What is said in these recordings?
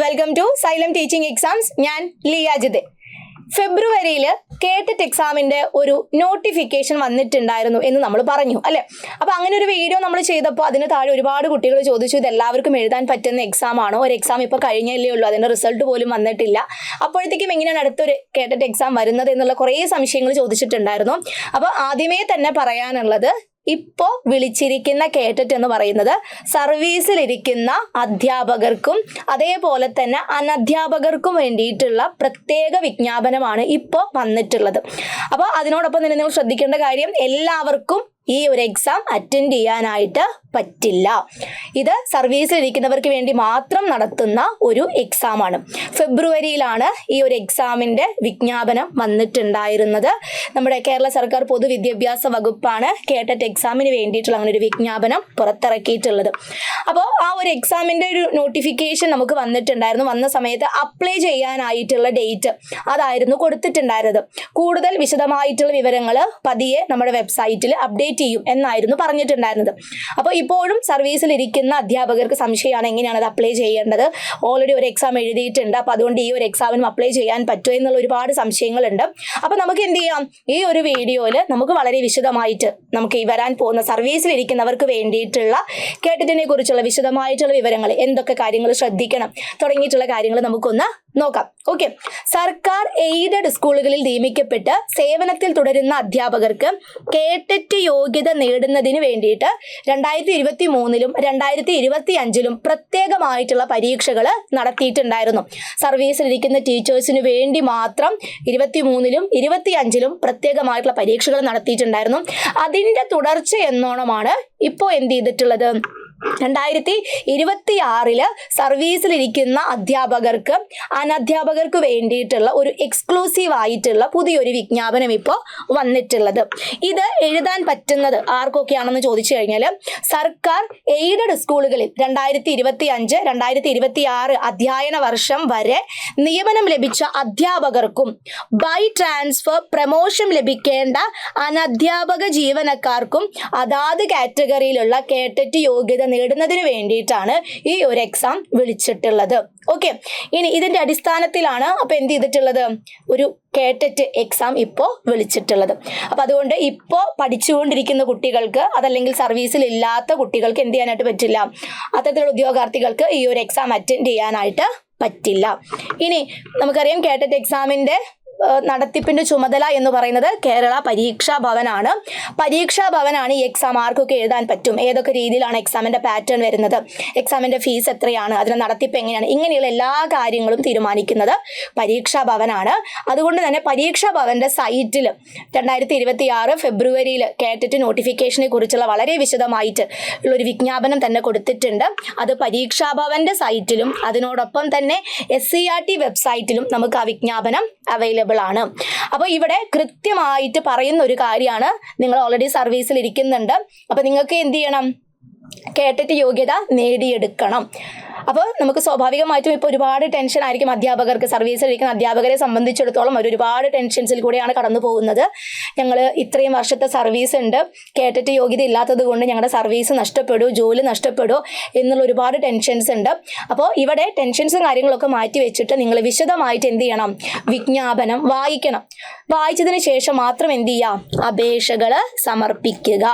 Welcome to Xylem teaching exams. ഞാൻ ലിയാജിദ്. ഫെബ്രുവരിയിൽ കേട്ടറ്റ് എക്സാമിൻ്റെ ഒരു നോട്ടിഫിക്കേഷൻ വന്നിട്ടുണ്ടായിരുന്നു എന്ന് നമ്മൾ പറഞ്ഞു അല്ലേ. അപ്പോൾ അങ്ങനെ ഒരു വീഡിയോ നമ്മൾ ചെയ്തപ്പോൾ അതിന് താഴെ ഒരുപാട് കുട്ടികൾ ചോദിച്ചു, ഇത് എല്ലാവർക്കും എഴുതാൻ പറ്റുന്ന എക്സാം ആണോ? ഒരു എക്സാം ഇപ്പോൾ കഴിഞ്ഞല്ലേ ഉള്ളൂ, അതിൻ്റെ റിസൾട്ട് പോലും വന്നിട്ടില്ല, അപ്പോഴത്തേക്കും എങ്ങനെയാണ് അടുത്തൊരു കേട്ടറ്റ് എക്സാം വരുന്നത് എന്നുള്ള കുറേ സംശയങ്ങൾ ചോദിച്ചിട്ടുണ്ടായിരുന്നു. അപ്പോൾ ആദ്യമേ തന്നെ പറയാനുള്ളത്, ഇപ്പോൾ വിളിച്ചിരിക്കുന്ന കേട്ടറ്റ് എന്ന് പറയുന്നത് സർവീസിലിരിക്കുന്ന അധ്യാപകർക്കും അതേപോലെ തന്നെ അനധ്യാപകർക്കും വേണ്ടിയിട്ടുള്ള പ്രത്യേക വിജ്ഞാപനമാണ് ഇപ്പോൾ വന്നിട്ടുള്ളത്. അപ്പോൾ അതിനോടൊപ്പം തന്നെ നിങ്ങൾ ശ്രദ്ധിക്കേണ്ട കാര്യം, എല്ലാവർക്കും ഈ ഒരു എക്സാം അറ്റൻഡ് ചെയ്യാനായിട്ട് പറ്റില്ല. ഇത് സർവീസിലിരിക്കുന്നവർക്ക് വേണ്ടി മാത്രം നടത്തുന്ന ഒരു എക്സാമാണ്. ഫെബ്രുവരിയിലാണ് ഈ ഒരു എക്സാമിൻ്റെ വിജ്ഞാപനം വന്നിട്ടുണ്ടായിരുന്നത്. നമ്മുടെ കേരള സർക്കാർ പൊതുവിദ്യാഭ്യാസ വകുപ്പാണ് കേട്ടറ്റ് എക്സാമിന് വേണ്ടിയിട്ടുള്ള അങ്ങനെ ഒരു വിജ്ഞാപനം പുറത്തിറക്കിയിട്ടുള്ളത്. അപ്പോൾ ആ ഒരു എക്സാമിൻ്റെ ഒരു നോട്ടിഫിക്കേഷൻ നമുക്ക് വന്നിട്ടുണ്ടായിരുന്നു. വന്ന സമയത്ത് അപ്ലൈ ചെയ്യാനായിട്ടുള്ള ഡേറ്റ് അതായിരുന്നു കൊടുത്തിട്ടുണ്ടായിരുന്നത്. കൂടുതൽ വിശദമായിട്ടുള്ള വിവരങ്ങൾ പതിയെ നമ്മുടെ വെബ്സൈറ്റിൽ അപ്ഡേറ്റ് ചെയ്യും എന്നായിരുന്നു പറഞ്ഞിട്ടുണ്ടായിരുന്നത്. അപ്പോൾ ഇപ്പോഴും സർവീസിലിരിക്കുന്ന അധ്യാപകർക്ക് സംശയമാണ് എങ്ങനെയാണ് അത് അപ്ലൈ ചെയ്യേണ്ടത്. ഓൾറെഡി ഒരു എക്സാം എഴുതിയിട്ടുണ്ട്, അപ്പോൾ അതുകൊണ്ട് ഈ ഒരു എക്സാമിനും അപ്ലൈ ചെയ്യാൻ പറ്റുമോ എന്നുള്ള ഒരുപാട് സംശയങ്ങളുണ്ട്. അപ്പോൾ നമുക്ക് എന്ത് ചെയ്യാം, ഈ ഒരു വീഡിയോയിൽ നമുക്ക് വളരെ വിശദമായിട്ട് നമുക്ക് ഈ വരാൻ പോകുന്ന സർവീസിലിരിക്കുന്നവർക്ക് വേണ്ടിയിട്ടുള്ള കേട്ടറ്റിനെ കുറിച്ചുള്ള വിശദമായിട്ടുള്ള വിവരങ്ങൾ, എന്തൊക്കെ കാര്യങ്ങൾ ശ്രദ്ധിക്കണം തുടങ്ങിയിട്ടുള്ള കാര്യങ്ങൾ നമുക്കൊന്ന് നോക്കാം. ഓക്കെ, സർക്കാർ എയ്ഡഡ് സ്കൂളുകളിൽ നിയമിക്കപ്പെട്ട് സേവനത്തിൽ തുടരുന്ന അധ്യാപകർക്ക് കേട്ടറ്റ് യോഗ്യത നേടുന്നതിന് വേണ്ടിയിട്ട് 2023-ലും 2025-ലും പ്രത്യേകമായിട്ടുള്ള പരീക്ഷകൾ നടത്തിയിട്ടുണ്ടായിരുന്നു. സർവീസിലിരിക്കുന്ന ടീച്ചേഴ്സിന് വേണ്ടി മാത്രം 23-ലും 25-ലും പ്രത്യേകമായിട്ടുള്ള പരീക്ഷകൾ നടത്തിയിട്ടുണ്ടായിരുന്നു. അതിൻ്റെ തുടർച്ച എന്നോണമാണ് ഇപ്പോൾ എന്ത് ചെയ്തിട്ടുള്ളത്, 2026 സർവീസിലിരിക്കുന്ന അധ്യാപകർക്ക് അനധ്യാപകർക്ക് വേണ്ടിയിട്ടുള്ള ഒരു എക്സ്ക്ലൂസീവ് ആയിട്ടുള്ള പുതിയൊരു വിജ്ഞാപനം ഇപ്പോൾ വന്നിട്ടുള്ളത്. ഇത് എഴുതാൻ പറ്റുന്നത് ആർക്കൊക്കെയാണെന്ന് ചോദിച്ചു കഴിഞ്ഞാൽ, സർക്കാർ എയ്ഡഡ് സ്കൂളുകളിൽ 2025-2026 അധ്യയന വർഷം വരെ നിയമനം ലഭിച്ച അധ്യാപകർക്കും ബൈ ട്രാൻസ്ഫർ പ്രമോഷൻ ലഭിക്കേണ്ട അനധ്യാപക ജീവനക്കാർക്കും അതാത് കാറ്റഗറിയിലുള്ള കേട്ടറ്റ് യോഗ്യത നേടുന്നതിന് വേണ്ടിയിട്ടാണ് ഈ ഒരു എക്സാം വിളിച്ചിട്ടുള്ളത്. ഓക്കെ, ഇനി ഇതിൻ്റെ അടിസ്ഥാനത്തിലാണ് അപ്പോൾ എന്ത് ചെയ്തിട്ടുള്ളത്, ഒരു കേട്ടറ്റ് എക്സാം ഇപ്പോൾ വിളിച്ചിട്ടുള്ളത്. അപ്പോൾ അതുകൊണ്ട് ഇപ്പോൾ പഠിച്ചുകൊണ്ടിരിക്കുന്ന കുട്ടികൾക്ക്, അതല്ലെങ്കിൽ സർവീസിൽ ഇല്ലാത്ത കുട്ടികൾക്ക് എന്ത് ചെയ്യാനായിട്ട് പറ്റില്ല, അത്തരത്തിലുള്ള ഉദ്യോഗാർത്ഥികൾക്ക് ഈ ഒരു എക്സാം അറ്റൻഡ് ചെയ്യാനായിട്ട് പറ്റില്ല. ഇനി നമുക്കറിയാം കേട്ടറ്റ് എക്സാമിൻ്റെ നടത്തിപ്പിൻ്റെ ചുമതല എന്ന് പറയുന്നത് കേരള പരീക്ഷാ ഭവനാണ്. പരീക്ഷാ ഭവനാണ് ഈ എക്സാം ആർക്കൊക്കെ എഴുതാൻ പറ്റും, ഏതൊക്കെ രീതിയിലാണ് എക്സാമിൻ്റെ പാറ്റേൺ വരുന്നത്, എക്സാമിൻ്റെ ഫീസ് എത്രയാണ്, അതിൻ്റെ നടത്തിപ്പ് എങ്ങനെയാണ്, ഇങ്ങനെയുള്ള എല്ലാ കാര്യങ്ങളും തീരുമാനിക്കുന്നത് പരീക്ഷാ ഭവനാണ്. അതുകൊണ്ട് തന്നെ പരീക്ഷാ ഭവൻ്റെ സൈറ്റിൽ 2026 ഫെബ്രുവരിയിൽ കേട്ടറ്റ് നോട്ടിഫിക്കേഷനെ കുറിച്ചുള്ള വളരെ വിശദമായിട്ട് ഉള്ളൊരു വിജ്ഞാപനം തന്നെ കൊടുത്തിട്ടുണ്ട്. അത് പരീക്ഷാ ഭവൻ്റെ സൈറ്റിലും അതിനോടൊപ്പം തന്നെ SCERT വെബ്സൈറ്റിലും നമുക്ക് ആ വിജ്ഞാപനം അവൈലബിൾ ആണ്. അപ്പോൾ ഇവിടെ കൃത്യമായിട്ട് പറയുന്ന ഒരു കാര്യമാണ്, നിങ്ങൾ ഓൾറെഡി സർവീസിൽ ഇരിക്കുന്നുണ്ട്, അപ്പോൾ നിങ്ങൾക്ക് എന്ത് ചെയ്യണം, കേട്ടറ്റ് യോഗ്യത നേടിയെടുക്കണം. അപ്പോൾ നമുക്ക് സ്വാഭാവികമായിട്ടും ഇപ്പോൾ ഒരുപാട് ടെൻഷൻ ആയിരിക്കും അധ്യാപകർക്ക്, സർവീസിലിരിക്കുന്ന അധ്യാപകരെ സംബന്ധിച്ചിടത്തോളം ഒരുപാട് ടെൻഷൻസിൽ കൂടെയാണ് കടന്നു പോകുന്നത്. ഞങ്ങൾ ഇത്രയും വർഷത്തെ സർവീസ് ഉണ്ട്, കേട്ടറ്റ് യോഗ്യത ഇല്ലാത്തത് കൊണ്ട് ഞങ്ങളുടെ സർവീസ് നഷ്ടപ്പെടുമോ, ജോലി നഷ്ടപ്പെടുമോ എന്നുള്ള ഒരുപാട് ടെൻഷൻസ് ഉണ്ട്. അപ്പോൾ ഇവിടെ ടെൻഷൻസും കാര്യങ്ങളൊക്കെ മാറ്റി വെച്ചിട്ട് നിങ്ങൾ വിശദമായിട്ട് എന്ത് ചെയ്യണം, വിജ്ഞാപനം വായിക്കണം. വായിച്ചതിന് ശേഷം മാത്രം എന്ത് ചെയ്യുക, അപേക്ഷകൾ സമർപ്പിക്കുക.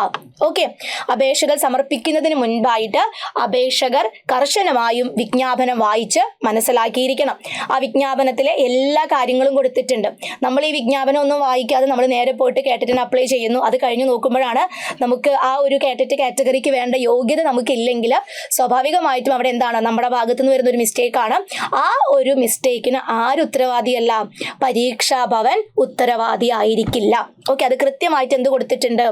ഓക്കെ, അപേക്ഷകൾ സമർപ്പിക്കുന്നതിന് മുൻപായിട്ട് അപേക്ഷകർ കർശനമായും വിജ്ഞാപനം വായിച്ച് മനസ്സിലാക്കിയിരിക്കണം. ആ വിജ്ഞാപനത്തിലെ എല്ലാ കാര്യങ്ങളും കൊടുത്തിട്ടുണ്ട്. നമ്മൾ ഈ വിജ്ഞാപനം ഒന്നും വായിക്കാതെ നമ്മൾ നേരെ പോയിട്ട് കേട്ടറ്റിന് അപ്ലൈ ചെയ്യുന്നു. അത് കഴിഞ്ഞ് നോക്കുമ്പോഴാണ് നമുക്ക് ആ ഒരു കേട്ടറ്റ് കാറ്റഗറിക്ക് വേണ്ട യോഗ്യത നമുക്കില്ലെങ്കിൽ സ്വാഭാവികമായിട്ടും അവിടെ എന്താണ്, നമ്മുടെ ഭാഗത്തു നിന്ന് വരുന്ന ഒരു മിസ്റ്റേക്കാണ്. ആ ഒരു മിസ്റ്റേക്കിന് ആരും ഉത്തരവാദിയല്ല, പരീക്ഷാ ഭവൻ ഉത്തരവാദി ആയിരിക്കില്ല. ഓക്കെ, അത് കൃത്യമായിട്ട് എന്ത് കൊടുത്തിട്ടുണ്ട്,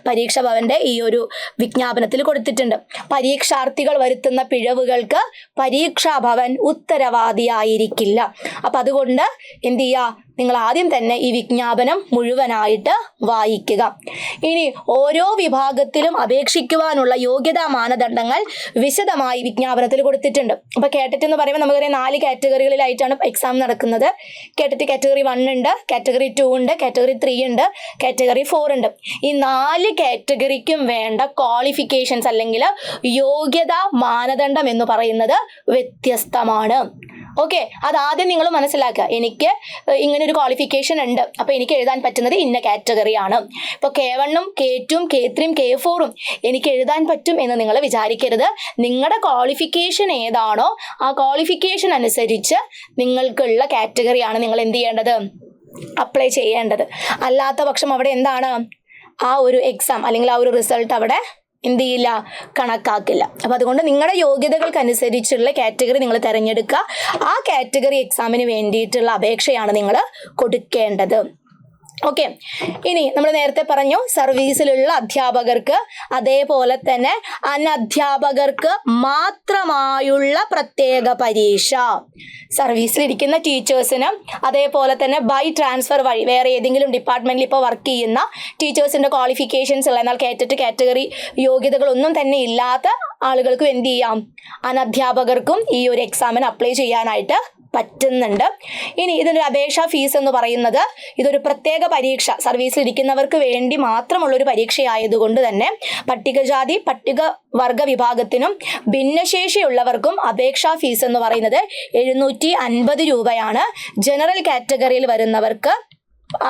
പരീക്ഷാ ഭവൻ്റെ ഈ ഒരു വിജ്ഞാപനത്തിൽ കൊടുത്തിട്ടുണ്ട്. പരീക്ഷാർത്ഥികൾ വരുത്തുന്ന പിഴവുകൾക്ക് പരീക്ഷാ ഭവൻ ഉത്തരവാദിയായിരിക്കില്ല. അപ്പം അതുകൊണ്ട് എന്ത് ചെയ്യുക, നിങ്ങൾ ആദ്യം തന്നെ ഈ വിജ്ഞാപനം മുഴുവനായിട്ട് വായിക്കുക. ഇനി ഓരോ വിഭാഗത്തിലും അപേക്ഷിക്കുവാനുള്ള യോഗ്യതാ മാനദണ്ഡങ്ങൾ വിശദമായി വിജ്ഞാപനത്തിൽ കൊടുത്തിട്ടുണ്ട്. അപ്പോൾ കേട്ടറ്റ് എന്ന് പറയുമ്പോൾ നമുക്കറിയാം 4 കാറ്റഗറികളിലായിട്ടാണ് എക്സാം നടക്കുന്നത്. കേട്ടറ്റ് കാറ്റഗറി 1 ഉണ്ട്, കാറ്റഗറി 2 ഉണ്ട്, കാറ്റഗറി 3 ഉണ്ട്, കാറ്റഗറി 4 ഉണ്ട്. ഈ 4 കാറ്റഗറിക്കും വേണ്ട ക്വാളിഫിക്കേഷൻസ് അല്ലെങ്കിൽ യോഗ്യതാ മാനദണ്ഡം എന്ന് പറയുന്നത് വ്യത്യസ്തമാണ്. ഓക്കെ, അതാദ്യം നിങ്ങൾ മനസ്സിലാക്കുക. എനിക്ക് ഇങ്ങനെ ഒരു ക്വാളിഫിക്കേഷൻ ഉണ്ട്, അപ്പോൾ എനിക്ക് എഴുതാൻ പറ്റുന്നത് ഇന്ന കാറ്റഗറിയാണ്. ഇപ്പോൾ K1ഉം K2ഉം K3ഉം K4ഉം എനിക്ക് എഴുതാൻ പറ്റും എന്ന് നിങ്ങൾ വിചാരിക്കരുത്. നിങ്ങളുടെ ക്വാളിഫിക്കേഷൻ ഏതാണോ ആ ക്വാളിഫിക്കേഷൻ അനുസരിച്ച് നിങ്ങൾക്കുള്ള കാറ്റഗറിയാണ് നിങ്ങൾ എന്ത് ചെയ്യേണ്ടത്, അപ്ലൈ ചെയ്യേണ്ടത്. അല്ലാത്ത പക്ഷം അവിടെ എന്താണ്, ആ ഒരു എക്സാം അല്ലെങ്കിൽ ആ ഒരു റിസൾട്ട് അവിടെ എന്ത് ചെയ്യില്ല, കണക്കാക്കില്ല. അപ്പം അതുകൊണ്ട് നിങ്ങളുടെ യോഗ്യതകൾക്കനുസരിച്ചുള്ള കാറ്റഗറി നിങ്ങൾ തിരഞ്ഞെടുക്കുക. ആ കാറ്റഗറി എക്സാമിന് വേണ്ടിയിട്ടുള്ള അപേക്ഷയാണ് നിങ്ങൾ കൊടുക്കേണ്ടത്. ഓക്കെ, ഇനി നമ്മൾ നേരത്തെ പറഞ്ഞു സർവീസിലുള്ള അധ്യാപകർക്ക് അതേപോലെ തന്നെ അനധ്യാപകർക്ക് മാത്രമായുള്ള പ്രത്യേക പരീക്ഷ. സർവീസിലിരിക്കുന്ന ടീച്ചേഴ്സിന് അതേപോലെ തന്നെ ബൈ ട്രാൻസ്ഫർ വഴി വേറെ ഏതെങ്കിലും ഡിപ്പാർട്ട്മെന്റിൽ ഇപ്പോൾ വർക്ക് ചെയ്യുന്ന ടീച്ചേഴ്സിന്റെ ക്വാളിഫിക്കേഷൻസ് ഉള്ള എന്നാൽ കേറ്ററ്റ് കാറ്റഗറി യോഗ്യതകളൊന്നും തന്നെ ഇല്ലാത്ത ആളുകൾക്കും എന്ത് ചെയ്യാം, അനധ്യാപകർക്കും ഈ ഒരു എക്സാമിന് അപ്ലൈ ചെയ്യാനായിട്ട് പറ്റുന്നുണ്ട്. ഇനി ഇതിനൊരു അപേക്ഷാ ഫീസ് എന്ന് പറയുന്നത് ഇതൊരു പ്രത്യേക പരീക്ഷ, സർവീസിലിരിക്കുന്നവർക്ക് വേണ്ടി മാത്രമുള്ളൊരു പരീക്ഷയായതുകൊണ്ട് തന്നെ പട്ടികജാതി പട്ടികവർഗ വിഭാഗത്തിനും ഭിന്നശേഷിയുള്ളവർക്കും അപേക്ഷാ ഫീസ് എന്ന് പറയുന്നത് 750 രൂപയാണ്. ജനറൽ കാറ്റഗറിയിൽ വരുന്നവർക്ക്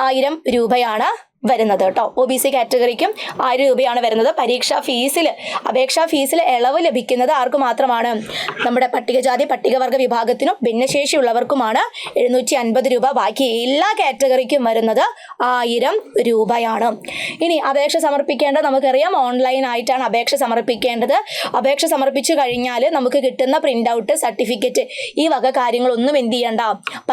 1000 രൂപയാണ് വരുന്നത് കേട്ടോ. OBC കാറ്റഗറിക്കും 1000 രൂപയാണ് വരുന്നത്. അപേക്ഷാ ഫീസിൽ ഇളവ് ലഭിക്കുന്നത് ആർക്ക് മാത്രമാണ്, നമ്മുടെ പട്ടികജാതി പട്ടികവർഗ വിഭാഗത്തിനും ഭിന്നശേഷിയുള്ളവർക്കുമാണ് 750 രൂപ. ബാക്കി എല്ലാ കാറ്റഗറിക്കും വരുന്നത് 1000 രൂപയാണ്. ഇനി അപേക്ഷ സമർപ്പിക്കേണ്ടത് നമുക്കറിയാം, ഓൺലൈൻ ആയിട്ടാണ് അപേക്ഷ സമർപ്പിക്കേണ്ടത്. അപേക്ഷ സമർപ്പിച്ചു കഴിഞ്ഞാൽ നമുക്ക് കിട്ടുന്ന പ്രിന്റ് ഔട്ട്, സർട്ടിഫിക്കറ്റ്, ഈ വക കാര്യങ്ങളൊന്നും എന്ത് ചെയ്യണ്ട,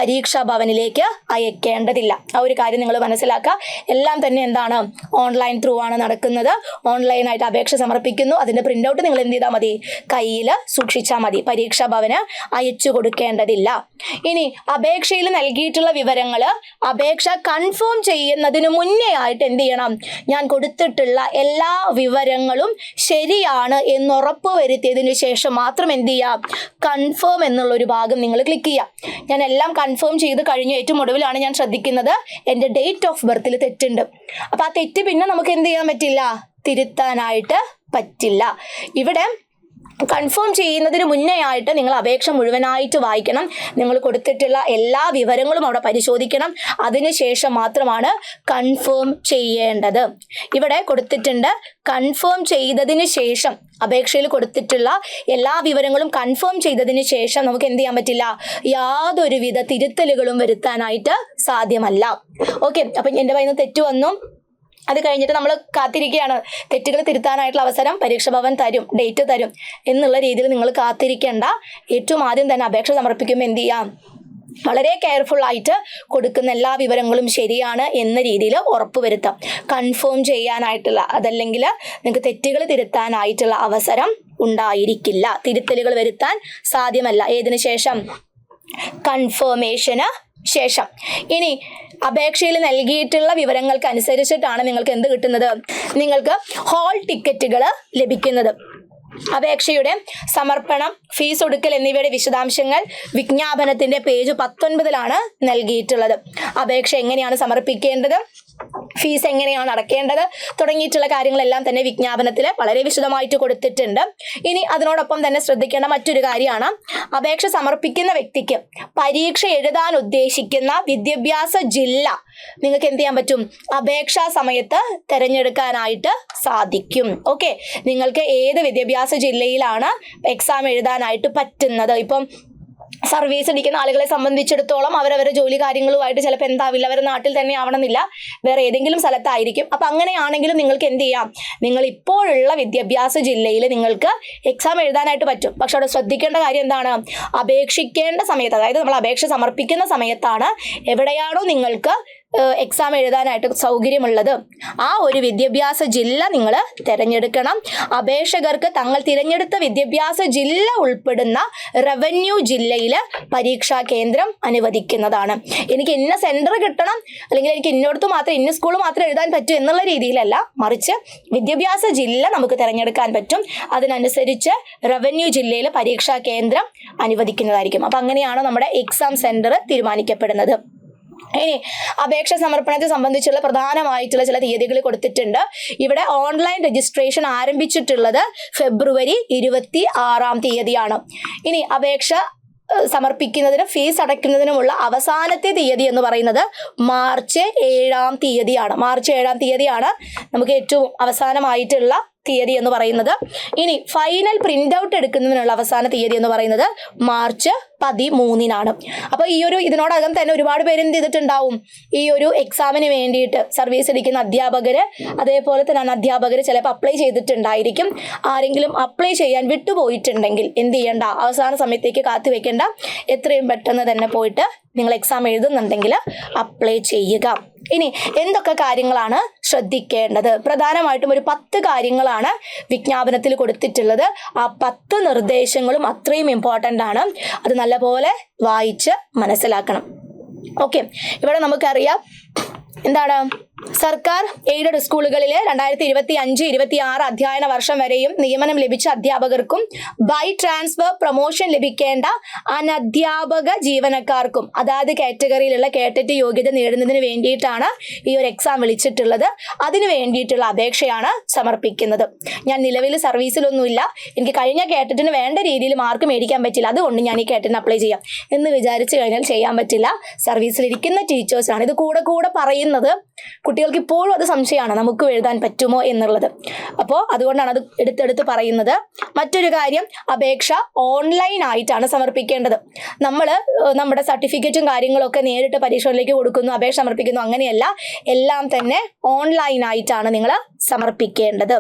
പരീക്ഷാ ഭവനിലേക്ക് അയക്കേണ്ടതില്ല. ആ ഒരു കാര്യം നിങ്ങൾ മനസ്സിലാക്കുക. എല്ലാം തന്നെ എന്താണ്, ഓൺലൈൻ ത്രൂ ആണ് നടക്കുന്നത്. ഓൺലൈനായിട്ട് അപേക്ഷ സമർപ്പിക്കുന്നു, അതിന്റെ പ്രിന്റ് ഔട്ട് നിങ്ങൾ എന്ത് ചെയ്താൽ മതി, കയ്യിൽ സൂക്ഷിച്ചാൽ മതി. പരീക്ഷാ ഭവന് അയച്ചു കൊടുക്കേണ്ടതില്ല. ഇനി അപേക്ഷയിൽ നൽകിയിട്ടുള്ള വിവരങ്ങൾ അപേക്ഷ കൺഫേം ചെയ്യുന്നതിന് മുന്നേ ആയിട്ട് എന്ത് ചെയ്യണം, ഞാൻ കൊടുത്തിട്ടുള്ള എല്ലാ വിവരങ്ങളും ശരിയാണ് എന്ന് ഉറപ്പ് വരുത്തിയതിനു ശേഷം മാത്രം എന്ത് ചെയ്യാം, കൺഫേം എന്നുള്ളൊരു ഭാഗം നിങ്ങൾ ക്ലിക്ക് ചെയ്യാം. ഞാൻ എല്ലാം കൺഫേം ചെയ്ത് കഴിഞ്ഞു. ഏറ്റവും ഒടുവിലാണ് ഞാൻ ശ്രദ്ധിക്കുന്നത് എൻ്റെ ഡേറ്റ് ഓഫ് ബർത്തിൽ തെറ്റുണ്ട്. അപ്പൊ ആ തെറ്റ് പിന്നെ നമുക്ക് എന്ത് ചെയ്യാൻ പറ്റില്ല, തിരുത്താനായിട്ട് പറ്റില്ല. ഇവിടെ കൺഫേം ചെയ്യുന്നതിന് മുന്നേ ആയിട്ട് നിങ്ങൾ അപേക്ഷ മുഴുവനായിട്ട് വായിക്കണം. നിങ്ങൾ കൊടുത്തിട്ടുള്ള എല്ലാ വിവരങ്ങളും അവിടെ പരിശോധിക്കണം. അതിനുശേഷം മാത്രമാണ് കൺഫേം ചെയ്യേണ്ടത്. ഇവിടെ കൊടുത്തിട്ടുണ്ട്, കൺഫേം ചെയ്തതിന് ശേഷം അപേക്ഷയിൽ കൊടുത്തിട്ടുള്ള എല്ലാ വിവരങ്ങളും കൺഫേം ചെയ്തതിന് ശേഷം നമുക്ക് എന്ത് ചെയ്യാൻ പറ്റില്ല, യാതൊരുവിധ തിരുത്തലുകളും വരുത്താനായിട്ട് സാധ്യമല്ല. ഓക്കെ, അപ്പം എൻ്റെ കയ്യിൽ നിന്ന് തെറ്റ് വന്നു, അത് കഴിഞ്ഞിട്ട് നമ്മൾ കാത്തിരിക്കുകയാണ്. തെറ്റുകൾ തിരുത്താനായിട്ടുള്ള അവസരം പരീക്ഷാ ഭവൻ തരും, ഡേറ്റ് തരും എന്നുള്ള രീതിയിൽ നിങ്ങൾ കാത്തിരിക്കേണ്ട. ഏറ്റവും ആദ്യം തന്നെ അപേക്ഷ സമർപ്പിക്കുമ്പോൾ എന്ത് ചെയ്യാം, വളരെ കെയർഫുൾ ആയിട്ട് കൊടുക്കുന്ന എല്ലാ വിവരങ്ങളും ശരിയാണ് എന്ന രീതിയിൽ ഉറപ്പുവരുത്താം. കൺഫേം ചെയ്യാനായിട്ടുള്ള, അതല്ലെങ്കിൽ നിങ്ങൾക്ക് തെറ്റുകൾ തിരുത്താനായിട്ടുള്ള അവസരം ഉണ്ടായിരിക്കില്ല. തിരുത്തലുകൾ വരുത്താൻ സാധ്യമല്ല. ഏതിനു ശേഷം, കൺഫേമേഷന് ശേഷം. ഇനി അപേക്ഷയിൽ നൽകിയിട്ടുള്ള വിവരങ്ങൾക്ക് അനുസരിച്ചിട്ടാണ് നിങ്ങൾക്ക് എന്ത് കിട്ടുന്നത്, നിങ്ങൾക്ക് ഹാൾ ടിക്കറ്റുകൾ ലഭിക്കുന്നത്. അപേക്ഷയുടെ സമർപ്പണം, ഫീസ് ഒടുക്കൽ എന്നിവയുടെ വിശദാംശങ്ങൾ വിജ്ഞാപനത്തിന്റെ പേജ് 19 നൽകിയിട്ടുള്ളത്. അപേക്ഷ എങ്ങനെയാണ് സമർപ്പിക്കേണ്ടത്, ഫീസ് എങ്ങനെയാണ് അടക്കേണ്ടത് തുടങ്ങിയിട്ടുള്ള കാര്യങ്ങളെല്ലാം തന്നെ വിജ്ഞാപനത്തിൽ വളരെ വിശദമായിട്ട് കൊടുത്തിട്ടുണ്ട്. ഇനി അതിനോടൊപ്പം തന്നെ ശ്രദ്ധിക്കേണ്ട മറ്റൊരു കാര്യമാണ്, അപേക്ഷ സമർപ്പിക്കുന്ന വ്യക്തിക്ക് പരീക്ഷ എഴുതാൻ ഉദ്ദേശിക്കുന്ന വിദ്യാഭ്യാസ ജില്ല നിങ്ങൾക്ക് എന്ത് ചെയ്യാൻ പറ്റും, അപേക്ഷാ സമയത്ത് തിരഞ്ഞെടുക്കാനായിട്ട് സാധിക്കും. ഓക്കെ, നിങ്ങൾക്ക് ഏത് വിദ്യാഭ്യാസ ജില്ലയിലാണ് എക്സാം എഴുതാനായിട്ട് പറ്റുന്നത്. ഇപ്പം സർവീസ് അടിക്കുന്ന ആളുകളെ സംബന്ധിച്ചിടത്തോളം അവരവരുടെ ജോലി കാര്യങ്ങളുമായിട്ട് ചിലപ്പോൾ എന്താവില്ല, അവരുടെ നാട്ടിൽ തന്നെ ആവണമെന്നില്ല, വേറെ ഏതെങ്കിലും സ്ഥലത്തായിരിക്കും. അപ്പം അങ്ങനെയാണെങ്കിലും നിങ്ങൾക്ക് എന്ത് ചെയ്യാം, നിങ്ങൾ ഇപ്പോഴുള്ള വിദ്യാഭ്യാസ ജില്ലയിൽ നിങ്ങൾക്ക് എക്സാം എഴുതാനായിട്ട് പറ്റും. പക്ഷെ അവിടെ ശ്രദ്ധിക്കേണ്ട കാര്യം എന്താണ്, അപേക്ഷിക്കേണ്ട സമയത്ത്, അതായത് നമ്മൾ അപേക്ഷ സമർപ്പിക്കുന്ന സമയത്താണ് എവിടെയാണോ നിങ്ങൾക്ക് എക്സാം എഴുതാനായിട്ട് സൗകര്യമുള്ളത് ആ ഒരു വിദ്യാഭ്യാസ ജില്ല നിങ്ങൾ തിരഞ്ഞെടുക്കണം. അപേക്ഷകർക്ക് തങ്ങൾ തിരഞ്ഞെടുത്ത വിദ്യാഭ്യാസ ജില്ല ഉൾപ്പെടുന്ന റവന്യൂ ജില്ലയിൽ പരീക്ഷാ കേന്ദ്രം അനുവദിക്കുന്നതാണ്. എനിക്ക് ഇന്ന സെന്റർ കിട്ടണം, അല്ലെങ്കിൽ എനിക്ക് ഇന്നോടത്ത് മാത്രം ഇന്ന സ്കൂൾ മാത്രം എഴുതാൻ പറ്റും എന്നുള്ള രീതിയിലല്ല, മറിച്ച് വിദ്യാഭ്യാസ ജില്ല നമുക്ക് തിരഞ്ഞെടുക്കാൻ പറ്റും. അതിനനുസരിച്ച് റവന്യൂ ജില്ലയിൽ പരീക്ഷാ കേന്ദ്രം അനുവദിക്കുന്നതായിരിക്കും. അപ്പം അങ്ങനെയാണ് നമ്മുടെ എക്സാം സെന്റർ തീരുമാനിക്കപ്പെടുന്നത്. ഇനി അപേക്ഷ സമർപ്പണത്തെ സംബന്ധിച്ചുള്ള പ്രധാനമായിട്ടുള്ള ചില തീയതികൾ കൊടുത്തിട്ടുണ്ട്. ഇവിടെ ഓൺലൈൻ രജിസ്ട്രേഷൻ ആരംഭിച്ചിട്ടുള്ളത് ഫെബ്രുവരി 26 തീയതിയാണ്. ഇനി അപേക്ഷ സമർപ്പിക്കുന്നതിനും ഫീസ് അടയ്ക്കുന്നതിനുമുള്ള അവസാനത്തെ തീയതി എന്ന് പറയുന്നത് മാർച്ച് 7-ാം തീയതിയാണ്. മാർച്ച് 7-ാം തീയതിയാണ് നമുക്ക് ഏറ്റവും അവസാനമായിട്ടുള്ള തീയതി എന്ന് പറയുന്നത്. ഇനി ഫൈനൽ പ്രിന്റ് ഔട്ട് എടുക്കുന്നതിനുള്ള അവസാന തീയതി എന്ന് പറയുന്നത് മാർച്ച് 13-നാണ്. അപ്പോൾ ഇതിനോടകം തന്നെ ഒരുപാട് പേര് എന്ത് ചെയ്തിട്ടുണ്ടാവും, ഈ ഒരു എക്സാമിന് വേണ്ടിയിട്ട് സർവീസ് എടുക്കുന്ന അധ്യാപകര് അതേപോലെ തന്നെ അനധ്യാപകര് ചിലപ്പോൾ അപ്ലൈ ചെയ്തിട്ടുണ്ടായിരിക്കും. ആരെങ്കിലും അപ്ലൈ ചെയ്യാൻ വിട്ടുപോയിട്ടുണ്ടെങ്കിൽ എന്ത് ചെയ്യേണ്ട, അവസാന സമയത്തേക്ക് കാത്തു വെക്കേണ്ട, എത്രയും പെട്ടെന്ന് തന്നെ പോയിട്ട് നിങ്ങൾ എക്സാം എഴുതുന്നുണ്ടെങ്കിൽ അപ്ലൈ ചെയ്യുക. ഇനി എന്തൊക്കെ കാര്യങ്ങളാണ് ശ്രദ്ധിക്കേണ്ടത്? പ്രധാനമായിട്ടും ഒരു 10 കാര്യങ്ങളാണ് വിജ്ഞാപനത്തിൽ കൊടുത്തിട്ടുള്ളത്. ആ 10 നിർദ്ദേശങ്ങളും അത്രയും ഇമ്പോർട്ടൻ്റ് ആണ്. അത് നല്ലപോലെ വായിച്ച് മനസ്സിലാക്കണം. ഓക്കെ, ഇവിടെ നമുക്കറിയാം എന്താണ്, സർക്കാർ എയ്ഡഡ് സ്കൂളുകളിൽ 2025-26 അധ്യയന വർഷം വരെയും നിയമനം ലഭിച്ച അധ്യാപകർക്കും ബൈ ട്രാൻസ്ഫർ പ്രൊമോഷൻ ലഭിക്കേണ്ട അനധ്യാപക ജീവനക്കാർക്കും അതാത് കാറ്റഗറിയിലുള്ള കേറ്ററ്റ് യോഗ്യത നേടുന്നതിന് വേണ്ടിയിട്ടാണ് ഈ ഒരു എക്സാം വിളിച്ചിട്ടുള്ളത്. അതിന് വേണ്ടിയിട്ടുള്ള അപേക്ഷയാണ് സമർപ്പിക്കുന്നത്. ഞാൻ നിലവിൽ സർവീസിലൊന്നുമില്ല, എനിക്ക് കഴിഞ്ഞ കേറ്ററ്റിന് വേണ്ട രീതിയിൽ മാർക്ക് മേടിക്കാൻ പറ്റില്ല, അതുകൊണ്ട് ഞാൻ ഈ കേറ്ററ്റിന് അപ്ലൈ ചെയ്യാം എന്ന് വിചാരിച്ചു കഴിഞ്ഞാൽ ചെയ്യാൻ പറ്റില്ല. സർവീസിലിരിക്കുന്ന ടീച്ചേഴ്സാണ് ഇത് കൂടെ പറയുന്നത്. കുട്ടികൾക്ക് ഇപ്പോഴും അത് സംശയമാണ്, നമുക്ക് എഴുതാൻ പറ്റുമോ എന്നുള്ളത്. അപ്പോൾ അതുകൊണ്ടാണ് അത് എടുത്തെടുത്ത് പറയുന്നത്. മറ്റൊരു കാര്യം, അപേക്ഷ ഓൺലൈൻ ആയിട്ടാണ് സമർപ്പിക്കേണ്ടത്. നമ്മൾ നമ്മുടെ സർട്ടിഫിക്കറ്റും കാര്യങ്ങളൊക്കെ നേരിട്ട് പരീക്ഷയിലേക്ക് കൊടുക്കുന്നു, അപേക്ഷ സമർപ്പിക്കുന്നു, അങ്ങനെയല്ല. എല്ലാം തന്നെ ഓൺലൈൻ ആയിട്ടാണ് നിങ്ങൾ സമർപ്പിക്കേണ്ടത്.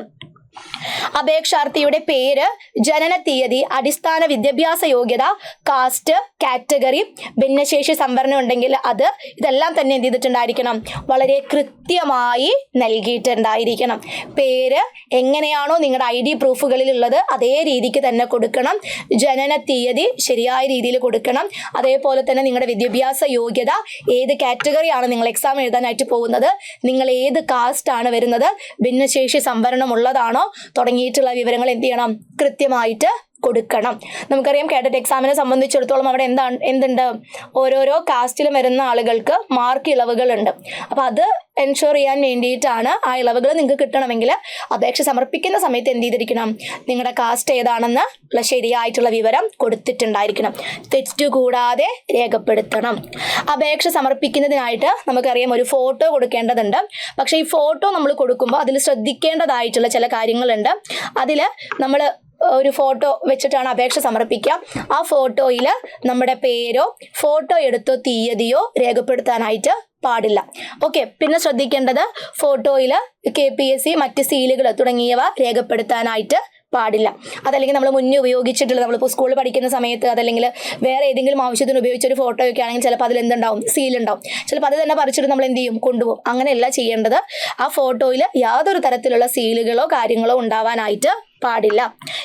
അപേക്ഷാർത്ഥിയുടെ പേര്, ജനന തീയതി, അടിസ്ഥാന വിദ്യാഭ്യാസ യോഗ്യത, കാസ്റ്റ്, കാറ്റഗറി, ഭിന്നശേഷി സംവരണം ഉണ്ടെങ്കിൽ അത്, ഇതെല്ലാം തന്നെ എന്ത് ചെയ്തിട്ടുണ്ടായിരിക്കണം, വളരെ കൃത്യമായി നൽകിയിട്ടുണ്ടായിരിക്കണം. പേര് എങ്ങനെയാണോ നിങ്ങളുടെ ID പ്രൂഫുകളിൽ ഉള്ളത് അതേ രീതിക്ക് തന്നെ കൊടുക്കണം. ജനന തീയതി ശരിയായ രീതിയിൽ കൊടുക്കണം. അതേപോലെ തന്നെ നിങ്ങളുടെ വിദ്യാഭ്യാസ യോഗ്യത, ഏത് കാറ്റഗറിയാണ് നിങ്ങൾ എക്സാം എഴുതാനായിട്ട് പോകുന്നത്, നിങ്ങൾ ഏത് കാസ്റ്റ് ആണ് വരുന്നത്, ഭിന്നശേഷി സംവരണം ഉള്ളതാണോ തുടങ്ങിയിട്ടുള്ള വിവരങ്ങൾ എന്ത് ചെയ്യണം, കൃത്യമായിട്ട് കൊടുക്കണം. നമുക്കറിയാം കേഡറ്റ് എക്സാമിനെ സംബന്ധിച്ചിടത്തോളം അവിടെ എന്തുണ്ട്, ഓരോരോ കാസ്റ്റിലും വരുന്ന ആളുകൾക്ക് മാർക്ക് ഇളവുകളുണ്ട്. അപ്പോൾ അത് എൻഷുർ ചെയ്യാൻ വേണ്ടിയിട്ടാണ് ആ ഇളവുകൾ നിങ്ങൾക്ക് കിട്ടണമെങ്കിൽ അപേക്ഷ സമർപ്പിക്കുന്ന സമയത്ത് എന്ത് ചെയ്തിരിക്കണം, നിങ്ങളുടെ കാസ്റ്റ് ഏതാണെന്ന് ഉള്ള ശരിയായിട്ടുള്ള വിവരം കൊടുത്തിട്ടുണ്ടായിരിക്കണം. തെറ്റ് കൂടാതെ രേഖപ്പെടുത്തണം. അപേക്ഷ സമർപ്പിക്കുന്നതിനായിട്ട് നമുക്കറിയാം ഒരു ഫോട്ടോ കൊടുക്കേണ്ടതുണ്ട്. പക്ഷേ ഈ ഫോട്ടോ നമ്മൾ കൊടുക്കുമ്പോൾ അതിൽ ശ്രദ്ധിക്കേണ്ടതായിട്ടുള്ള ചില കാര്യങ്ങളുണ്ട്. അതിൽ നമ്മൾ ഒരു ഫോട്ടോ വെച്ചിട്ടാണ് അപേക്ഷ സമർപ്പിക്കുക. ആ ഫോട്ടോയിൽ നമ്മുടെ പേരോ ഫോട്ടോ എടുത്തോ തീയതിയോ രേഖപ്പെടുത്താനായിട്ട് പാടില്ല. ഓക്കെ, പിന്നെ ശ്രദ്ധിക്കേണ്ടത് ഫോട്ടോയിൽ KPSC മറ്റ് സീലുകൾ തുടങ്ങിയവ രേഖപ്പെടുത്താനായിട്ട് പാടില്ല. അതല്ലെങ്കിൽ നമ്മൾ മുന്നേ ഉപയോഗിച്ചിട്ടുള്ള, നമ്മളിപ്പോൾ സ്കൂളിൽ പഠിക്കുന്ന സമയത്ത് അതല്ലെങ്കിൽ വേറെ ഏതെങ്കിലും ആവശ്യത്തിന് ഉപയോഗിച്ചൊരു ഫോട്ടോയൊക്കെ ആണെങ്കിൽ ചിലപ്പോൾ അതിൽ എന്തുണ്ടാവും, സീലുണ്ടാവും. ചിലപ്പോൾ അത് തന്നെ പറിച്ചിട്ട് നമ്മൾ എന്ത് ചെയ്യും, കൊണ്ടുപോകും. അങ്ങനെയല്ല ചെയ്യേണ്ടത്. ആ ഫോട്ടോയിൽ യാതൊരു തരത്തിലുള്ള സീലുകളോ കാര്യങ്ങളോ ഉണ്ടാവാനായിട്ട് പാടില്ല.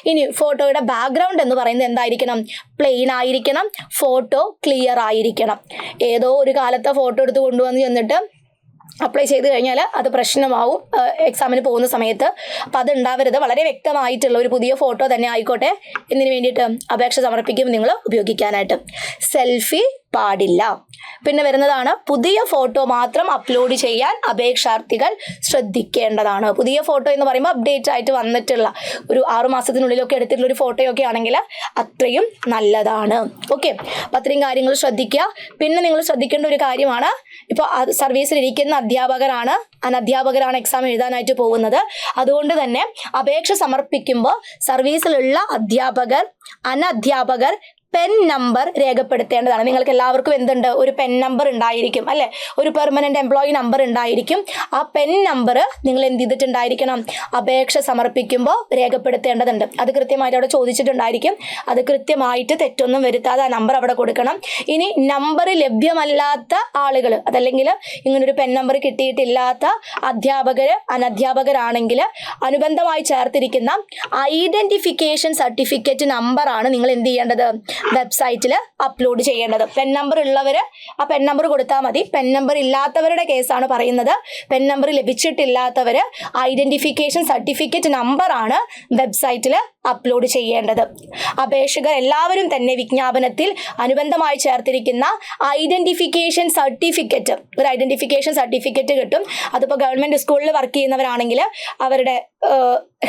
ഇനി ഫോട്ടോയുടെ ബാക്ക്ഗ്രൗണ്ട് എന്ന് പറയുന്നത് എന്തായിരിക്കണം, പ്ലെയിൻ ആയിരിക്കണം. ഫോട്ടോ ക്ലിയർ ആയിരിക്കണം. ഏതോ ഒരു കാലത്തെ ഫോട്ടോ എടുത്ത് കൊണ്ടുവന്ന് ചെന്നിട്ട് അപ്ലൈ ചെയ്ത് കഴിഞ്ഞാൽ അത് പ്രശ്നമാവും എക്സാമിന് പോകുന്ന സമയത്ത്. അപ്പം അത് ഉണ്ടാവരുത്. വളരെ വ്യക്തമായിട്ടുള്ള ഒരു പുതിയ ഫോട്ടോ തന്നെ ആയിക്കോട്ടെ ഇതിന് വേണ്ടിയിട്ട് അപേക്ഷ സമർപ്പിക്കുമ്പോൾ നിങ്ങൾ ഉപയോഗിക്കാനായിട്ട്. സെൽഫി പാടില്ല. പിന്നെ വരുന്നതാണ് പുതിയ ഫോട്ടോ മാത്രം അപ്ലോഡ് ചെയ്യാൻ അപേക്ഷാർത്ഥികൾ ശ്രദ്ധിക്കേണ്ടതാണ്. പുതിയ ഫോട്ടോ എന്ന് പറയുമ്പോൾ അപ്ഡേറ്റ് ആയിട്ട് വന്നിട്ടുള്ള ഒരു 6 മാസത്തിനുള്ളിലൊക്കെ എടുത്തിട്ടുള്ള ഒരു ഫോട്ടോയൊക്കെ ആണെങ്കിൽ അത്രയും നല്ലതാണ്. ഓക്കെ, അപ്പം അത്രയും കാര്യങ്ങൾ ശ്രദ്ധിക്കുക. പിന്നെ നിങ്ങൾ ശ്രദ്ധിക്കേണ്ട ഒരു കാര്യമാണ്, ഇപ്പോൾ സർവീസിലിരിക്കുന്ന അധ്യാപകരാണ് അനധ്യാപകരാണ് എക്സാം എഴുതാനായിട്ട് പോകുന്നത്. അതുകൊണ്ട് തന്നെ അപേക്ഷ സമർപ്പിക്കുമ്പോൾ സർവീസിലുള്ള അധ്യാപകർ അനധ്യാപകർ പെൻ നമ്പർ രേഖപ്പെടുത്തേണ്ടതാണ്. നിങ്ങൾക്ക് എല്ലാവർക്കും എന്തുണ്ട്, ഒരു പെൻ നമ്പർ ഉണ്ടായിരിക്കും അല്ലെ, ഒരു പെർമനന്റ് എംപ്ലോയി നമ്പർ ഉണ്ടായിരിക്കും. ആ പെൻ നമ്പർ നിങ്ങൾ എന്ത് ചെയ്തിട്ടുണ്ടായിരിക്കണം, അപേക്ഷ സമർപ്പിക്കുമ്പോൾ രേഖപ്പെടുത്തേണ്ടതുണ്ട്. അത് കൃത്യമായിട്ട് അവിടെ ചോദിച്ചിട്ടുണ്ടായിരിക്കും. അത് കൃത്യമായിട്ട് തെറ്റൊന്നും വരുത്താതെ ആ നമ്പർ അവിടെ കൊടുക്കണം. ഇനി നമ്പർ ലഭ്യമല്ലാത്ത ആളുകൾ, അതല്ലെങ്കിൽ ഇങ്ങനൊരു പെൻ നമ്പർ കിട്ടിയിട്ടില്ലാത്ത അധ്യാപകർ അനധ്യാപകരാണെങ്കിൽ അനുബന്ധമായി ചേർത്തിരിക്കുന്ന ഐഡന്റിഫിക്കേഷൻ സർട്ടിഫിക്കറ്റ് നമ്പറാണ് നിങ്ങൾ എന്ത് ചെയ്യേണ്ടത്, വെബ്സൈറ്റിൽ അപ്ലോഡ് ചെയ്യേണ്ടത്. പെൻ നമ്പർ ഉള്ളവർ ആ പെൻ നമ്പർ കൊടുത്താൽ മതി. പെൻ നമ്പർ ഇല്ലാത്തവരുടെ കേസാണ് പറയുന്നത്. പെൻ നമ്പർ ലഭിച്ചിട്ടില്ലാത്തവർ ഐഡന്റിഫിക്കേഷൻ സർട്ടിഫിക്കറ്റ് നമ്പറാണ് വെബ്സൈറ്റിൽ അപ്ലോഡ് ചെയ്യേണ്ടത്. അപേക്ഷകർ എല്ലാവരും തന്നെ വിജ്ഞാപനത്തിൽ അനുബന്ധമായി ചേർത്തിരിക്കുന്ന ഐഡന്റിഫിക്കേഷൻ സർട്ടിഫിക്കറ്റ്, ഒരു ഐഡന്റിഫിക്കേഷൻ സർട്ടിഫിക്കറ്റ് കിട്ടും. അതിപ്പോൾ ഗവൺമെന്റ് സ്കൂളിൽ വർക്ക് ചെയ്യുന്നവരാണെങ്കിൽ അവരുടെ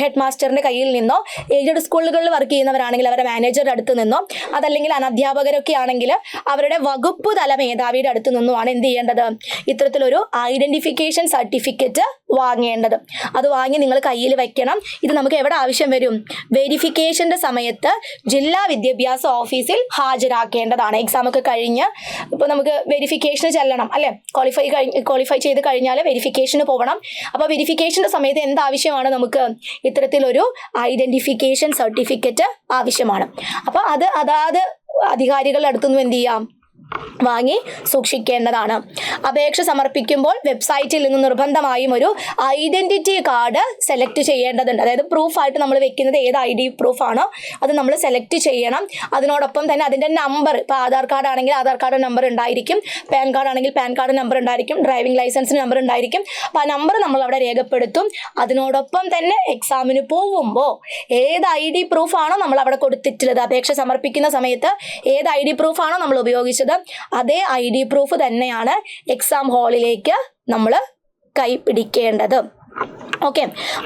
ഹെഡ് മാസ്റ്ററിന്റെ കയ്യിൽ നിന്നോ, എയ്ഡഡ് സ്കൂളുകളിൽ വർക്ക് ചെയ്യുന്നവരാണെങ്കിൽ അവരുടെ മാനേജറുടെ അടുത്ത് നിന്നോ, അതല്ലെങ്കിൽ അനധ്യാപകരൊക്കെ ആണെങ്കിൽ അവരുടെ വകുപ്പ് തല മേധാവിയുടെ അടുത്ത് നിന്നുമാണ് എന്ത് ചെയ്യേണ്ടത്, ഇത്തരത്തിലൊരു ഐഡന്റിഫിക്കേഷൻ സർട്ടിഫിക്കറ്റ് വാങ്ങേണ്ടത്. അത് വാങ്ങി നിങ്ങൾ കയ്യിൽ വെക്കണം. ഇത് നമുക്ക് എവിടെ ആവശ്യം വരും? വെരിഫിക്കേഷന്റെ സമയത്ത് ജില്ലാ വിദ്യാഭ്യാസ ഓഫീസിൽ ഹാജരാക്കേണ്ടതാണ്. എക്സാം ഒക്കെ കഴിഞ്ഞ് ഇപ്പോൾ നമുക്ക് വെരിഫിക്കേഷന് ചെല്ലണം അല്ലെ, ക്വാളിഫൈ ചെയ്ത് കഴിഞ്ഞാൽ വെരിഫിക്കേഷന് പോകണം. അപ്പോൾ വെരിഫിക്കേഷന്റെ സമയത്ത് എന്താവശ്യമാണ്? നമുക്ക് ഇത്തരത്തിലൊരു ഐഡന്റിഫിക്കേഷൻ സർട്ടിഫിക്കറ്റ് ആവശ്യമാണ്. അപ്പോൾ അത് അതാത് അധികാരികളുടെ അടുത്തുനിന്ന് എന്ത് ചെയ്യാം, വാങ്ങി സൂക്ഷിക്കേണ്ടതാണ്. അപേക്ഷ സമർപ്പിക്കുമ്പോൾ വെബ്സൈറ്റിൽ നിന്ന് നിർബന്ധമായും ഒരു ഐഡന്റിറ്റി കാർഡ് സെലക്ട് ചെയ്യേണ്ടതുണ്ട്. അതായത് പ്രൂഫായിട്ട് നമ്മൾ വെക്കുന്നത് ഏത് ID പ്രൂഫാണോ അത് നമ്മൾ സെലക്ട് ചെയ്യണം. അതിനോടൊപ്പം തന്നെ അതിൻ്റെ നമ്പർ, ഇപ്പോൾ ആധാർ കാർഡ് ആണെങ്കിൽ ആധാർ കാർഡ് നമ്പർ ഉണ്ടായിരിക്കും, പാൻ കാർഡ് ആണെങ്കിൽ പാൻ കാർഡ് നമ്പർ ഉണ്ടായിരിക്കും, ഡ്രൈവിംഗ് ലൈസൻസിന് നമ്പർ ഉണ്ടായിരിക്കും. അപ്പോൾ ആ നമ്പർ നമ്മൾ അവിടെ രേഖപ്പെടുത്തും. അതിനോടൊപ്പം തന്നെ എക്സാമിന് പോകുമ്പോൾ ഏത് ID പ്രൂഫാണോ നമ്മൾ അവിടെ കൊടുത്തിട്ടുള്ളത്, അപേക്ഷ സമർപ്പിക്കുന്ന സമയത്ത് ഏത് ID പ്രൂഫാണോ നമ്മൾ ഉപയോഗിച്ചത് അതേ ID പ്രൂഫ് തന്നെയാണ് എക്സാം ഹാളിലേക്ക് നമ്മൾ കൈപിടിക്കേണ്ടത്. ഓക്കെ,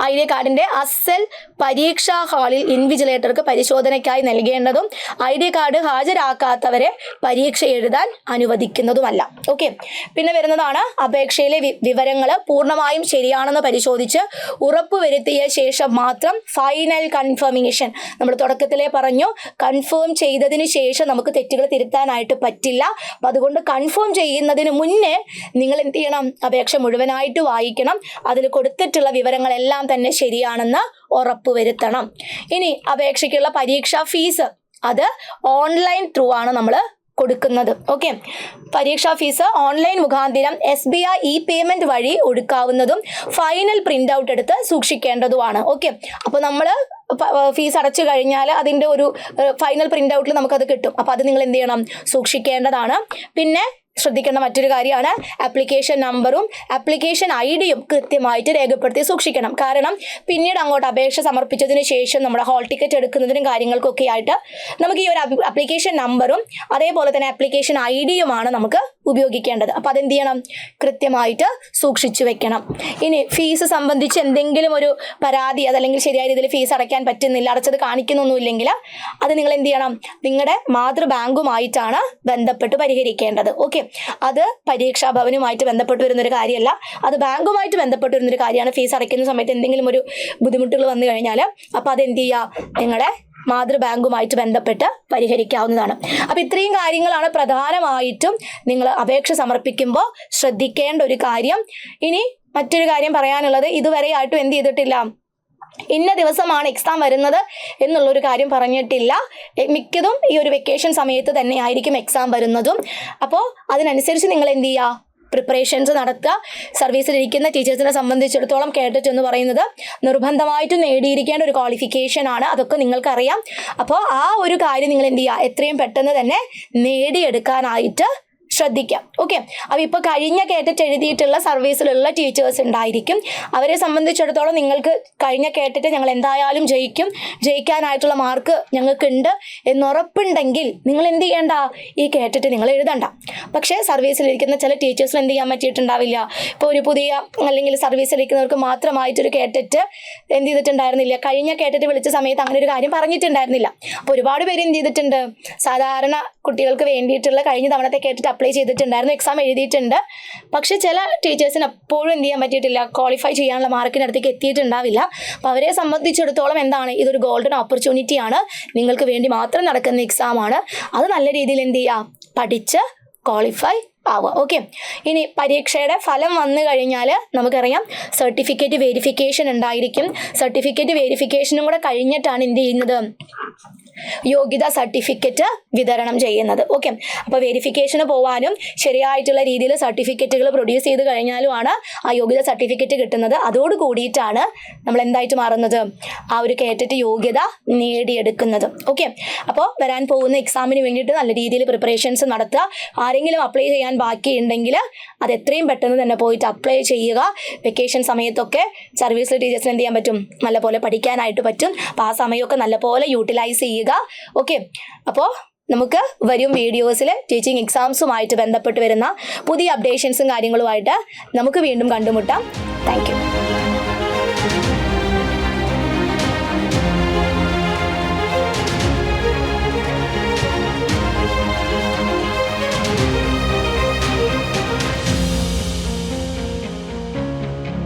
ID കാർഡിന്റെ അസൽ പരീക്ഷാ ഹാളിൽ ഇൻവിജിലേറ്റർക്ക് പരിശോധനയ്ക്കായി നൽകേണ്ടതും ID കാർഡ് ഹാജരാക്കാത്തവരെ പരീക്ഷ എഴുതാൻ അനുവദിക്കുന്നതുമല്ല. ഓക്കെ, പിന്നെ വരുന്നതാണ് അപേക്ഷയിലെ വിവരങ്ങൾ പൂർണ്ണമായും ശരിയാണെന്ന് പരിശോധിച്ച് ഉറപ്പുവരുത്തിയ ശേഷം മാത്രം ഫൈനൽ കൺഫർമേഷൻ. നമ്മൾ തുടക്കത്തിലേ പറഞ്ഞു, കൺഫേം ചെയ്തതിന് ശേഷം നമുക്ക് തെറ്റുകൾ തിരുത്താനായിട്ട് പറ്റില്ല. അപ്പം അതുകൊണ്ട് കൺഫേം ചെയ്യുന്നതിന് മുന്നേ നിങ്ങൾ എന്ത് ചെയ്യണം, അപേക്ഷ മുഴുവനായിട്ട് വായിക്കണം. അതിൽ കൊടുത്തിട്ടുള്ള വിവരങ്ങളെല്ലാം തന്നെ ശരിയാണെന്ന് ഉറപ്പുവരുത്തണം. ഇനി അപേക്ഷയ്ക്കുള്ള പരീക്ഷാ ഫീസ് അത് ഓൺലൈൻ ത്രൂ ആണ് നമ്മൾ കൊടുക്കുന്നത്. ഓക്കെ, പരീക്ഷാ ഫീസ് ഓൺലൈൻ മുഖാന്തിരം SBI ഇ-പേയ്മെന്റ് വഴി ഒടുക്കാവുന്നതും ഫൈനൽ പ്രിന്റ് ഔട്ട് എടുത്ത് സൂക്ഷിക്കേണ്ടതുമാണ്. ഓക്കെ, അപ്പോൾ നമ്മൾ ഫീസ് അടച്ചു കഴിഞ്ഞാൽ അതിൻ്റെ ഒരു ഫൈനൽ പ്രിന്റ് ഔട്ടിൽ നമുക്കത് കിട്ടും. അപ്പോൾ അത് നിങ്ങൾ എന്ത് ചെയ്യണം, സൂക്ഷിക്കേണ്ടതാണ്. പിന്നെ ശ്രദ്ധിക്കേണ്ട മറ്റൊരു കാര്യമാണ് ആപ്ലിക്കേഷൻ നമ്പറും ആപ്ലിക്കേഷൻ ID-യും കൃത്യമായിട്ട് രേഖപ്പെടുത്തി സൂക്ഷിക്കണം. കാരണം പിന്നീട് അങ്ങോട്ട് അപേക്ഷ സമർപ്പിച്ചതിന് ശേഷം നമ്മുടെ ഹാൾ ടിക്കറ്റ് എടുക്കുന്നതിനും കാര്യങ്ങൾക്കൊക്കെ ആയിട്ട് നമുക്ക് ഈ ഒരു ആപ്ലിക്കേഷൻ നമ്പറും അതേപോലെ തന്നെ ആപ്ലിക്കേഷൻ ID-യുമാണ് നമുക്ക് ഉപയോഗിക്കേണ്ടത്. അപ്പോൾ അതെന്ത് ചെയ്യണം, കൃത്യമായിട്ട് സൂക്ഷിച്ചു വെക്കണം. ഇനി ഫീസ് സംബന്ധിച്ച് എന്തെങ്കിലും ഒരു പരാതി, അതല്ലെങ്കിൽ ശരിയായ രീതിയിൽ ഫീസ് അടയ്ക്കാൻ പറ്റുന്നില്ല, അടച്ചത് കാണിക്കുന്നൊന്നുമില്ലെങ്കിൽ അത് നിങ്ങൾ എന്ത് ചെയ്യണം, നിങ്ങളുടെ മാതൃബാങ്കുമായിട്ടാണ് ബന്ധപ്പെട്ട് പരിഹരിക്കേണ്ടത്. ഓക്കെ, അത് പരീക്ഷാ ഭവനുമായിട്ട് ബന്ധപ്പെട്ട് വരുന്നൊരു കാര്യമല്ല, അത് ബാങ്കുമായിട്ട് ബന്ധപ്പെട്ട് വരുന്നൊരു കാര്യമാണ്. ഫീസ് അടയ്ക്കുന്ന സമയത്ത് എന്തെങ്കിലും ഒരു ബുദ്ധിമുട്ടുകൾ വന്നു കഴിഞ്ഞാൽ അപ്പോൾ അതെന്ത് ചെയ്യുക, നിങ്ങളുടെ മാതൃബാങ്കുമായിട്ട് ബന്ധപ്പെട്ട് പരിഹരിക്കാവുന്നതാണ്. അപ്പം ഇത്രയും കാര്യങ്ങളാണ് പ്രധാനമായിട്ടും നിങ്ങൾ അപേക്ഷ സമർപ്പിക്കുമ്പോൾ ശ്രദ്ധിക്കേണ്ട ഒരു കാര്യം. ഇനി മറ്റൊരു കാര്യം പറയാനുള്ളത്, ഇതുവരെയായിട്ടും എന്ത് ചെയ്തിട്ടില്ല, ഇന്ന ദിവസമാണ് എക്സാം വരുന്നത് എന്നുള്ളൊരു കാര്യം പറഞ്ഞിട്ടില്ല. മിക്കതും ഈ ഒരു വെക്കേഷൻ സമയത്ത് തന്നെ ആയിരിക്കും എക്സാം വരുന്നതും. അപ്പോൾ അതിനനുസരിച്ച് നിങ്ങൾ എന്ത് ചെയ്യുക, പ്രിപ്പറേഷൻസ് നടത്തുക. സർവീസിലിരിക്കുന്ന ടീച്ചേഴ്സിനെ സംബന്ധിച്ചിടത്തോളം കേഡറ്റ് എന്ന് പറയുന്നത് നിർബന്ധമായിട്ടും നേടിയിരിക്കേണ്ട ഒരു ക്വാളിഫിക്കേഷൻ ആണ്. അതൊക്കെ നിങ്ങൾക്കറിയാം. അപ്പോൾ ആ ഒരു കാര്യം നിങ്ങൾ എന്ത് ചെയ്യുക, എത്രയും പെട്ടെന്ന് തന്നെ നേടിയെടുക്കാനായിട്ട് ശ്രദ്ധിക്കാം. ഓക്കെ, അപ്പോൾ ഇപ്പോൾ കഴിഞ്ഞ കേട്ടിട്ട് എഴുതിയിട്ടുള്ള സർവീസിലുള്ള ടീച്ചേഴ്സ് ഉണ്ടായിരിക്കും. അവരെ സംബന്ധിച്ചിടത്തോളം നിങ്ങൾക്ക് കഴിഞ്ഞ കേട്ടിട്ട് ഞങ്ങൾ എന്തായാലും ജയിക്കാനായിട്ടുള്ള മാർക്ക് ഞങ്ങൾക്കുണ്ട് എന്നുറപ്പുണ്ടെങ്കിൽ നിങ്ങൾ എന്ത് ചെയ്യേണ്ട, ഈ കേട്ടിട്ട് നിങ്ങൾ എഴുതണ്ട. പക്ഷേ സർവീസിലിരിക്കുന്ന ചില ടീച്ചേഴ്സിന് എന്ത് ചെയ്യാൻ പറ്റിയിട്ടുണ്ടാവില്ല. ഇപ്പോൾ ഒരു പുതിയ അല്ലെങ്കിൽ സർവീസിലിരിക്കുന്നവർക്ക് മാത്രമായിട്ടൊരു കേട്ടിട്ട് എന്ത് ചെയ്തിട്ടുണ്ടായിരുന്നില്ല, കഴിഞ്ഞ കേട്ടിട്ട് വിളിച്ച സമയത്ത് അങ്ങനെ ഒരു കാര്യം പറഞ്ഞിട്ടുണ്ടായിരുന്നില്ല. അപ്പോൾ ഒരുപാട് പേര് എന്ത് ചെയ്തിട്ടുണ്ട്, സാധാരണ കുട്ടികൾക്ക് വേണ്ടിയിട്ടുള്ള കഴിഞ്ഞ തവണത്തെ കേട്ടിട്ട് അപ്ലൈ ചെയ്തിട്ടുണ്ടായിരുന്നു, എക്സാം എഴുതിയിട്ടുണ്ട്. പക്ഷെ ചില ടീച്ചേഴ്സിന് എപ്പോഴും എന്ത് ചെയ്യാൻ പറ്റിയിട്ടില്ല, ക്വാളിഫൈ ചെയ്യാനുള്ള മാർക്കിനടുത്തേക്ക് എത്തിയിട്ടുണ്ടാവില്ല. അപ്പോൾ അവരെ സംബന്ധിച്ചിടത്തോളം എന്താണ്, ഇതൊരു ഗോൾഡൻ ഓപ്പർച്യൂണിറ്റിയാണ്, നിങ്ങൾക്ക് വേണ്ടി മാത്രം നടക്കുന്ന എക്സാമാണ്. അത് നല്ല രീതിയിൽ എന്ത് ചെയ്യുക, പഠിച്ച് ക്വാളിഫൈ ആവുക. ഓക്കെ, ഇനി പരീക്ഷയുടെ ഫലം വന്നു കഴിഞ്ഞാൽ നമുക്കറിയാം സർട്ടിഫിക്കറ്റ് വെരിഫിക്കേഷൻ ഉണ്ടായിരിക്കും. സർട്ടിഫിക്കറ്റ് വെരിഫിക്കേഷനും കൂടെ കഴിഞ്ഞിട്ടാണ് എന്ത് ചെയ്യുന്നത്, യോഗ്യതാ സർട്ടിഫിക്കറ്റ് വിതരണം ചെയ്യുന്നത്. ഓക്കെ, അപ്പോൾ വെരിഫിക്കേഷന് പോകാനും ശരിയായിട്ടുള്ള രീതിയിൽ സർട്ടിഫിക്കറ്റുകൾ പ്രൊഡ്യൂസ് ചെയ്ത് കഴിഞ്ഞാലുമാണ് ആ യോഗ്യത സർട്ടിഫിക്കറ്റ് കിട്ടുന്നത്. അതോട് കൂടിയിട്ടാണ് നമ്മൾ എന്തായിട്ട് മാറുന്നത്, ആ ഒരു കേട്ടിട്ട് യോഗ്യത നേടിയെടുക്കുന്നത്. ഓക്കെ, അപ്പോൾ വരാൻ പോകുന്ന എക്സാമിന് വേണ്ടിയിട്ട് നല്ല രീതിയിൽ പ്രിപ്പറേഷൻസ് നടത്തുക. ആരെങ്കിലും അപ്ലൈ ചെയ്യാൻ ബാക്കിയുണ്ടെങ്കിൽ അത് എത്രയും പെട്ടെന്ന് തന്നെ പോയിട്ട് അപ്ലൈ ചെയ്യുക. വെക്കേഷൻ സമയത്തൊക്കെ സർവീസ് ടീച്ചേഴ്സിന് എന്ത് ചെയ്യാൻ പറ്റും, നല്ലപോലെ പഠിക്കാനായിട്ട് പറ്റും. അപ്പോൾ ആ സമയമൊക്കെ നല്ലപോലെ യൂട്ടിലൈസ് ചെയ്യുക. ഓക്കെ, അപ്പോൾ നമുക്ക് വരും വീഡിയോസിൽ ടീച്ചിങ് എക്സാംസുമായിട്ട് ബന്ധപ്പെട്ട് വരുന്ന പുതിയ അപ്ഡേഷൻസും കാര്യങ്ങളുമായിട്ട് നമുക്ക് വീണ്ടും കണ്ടുമുട്ടാം. Thank you.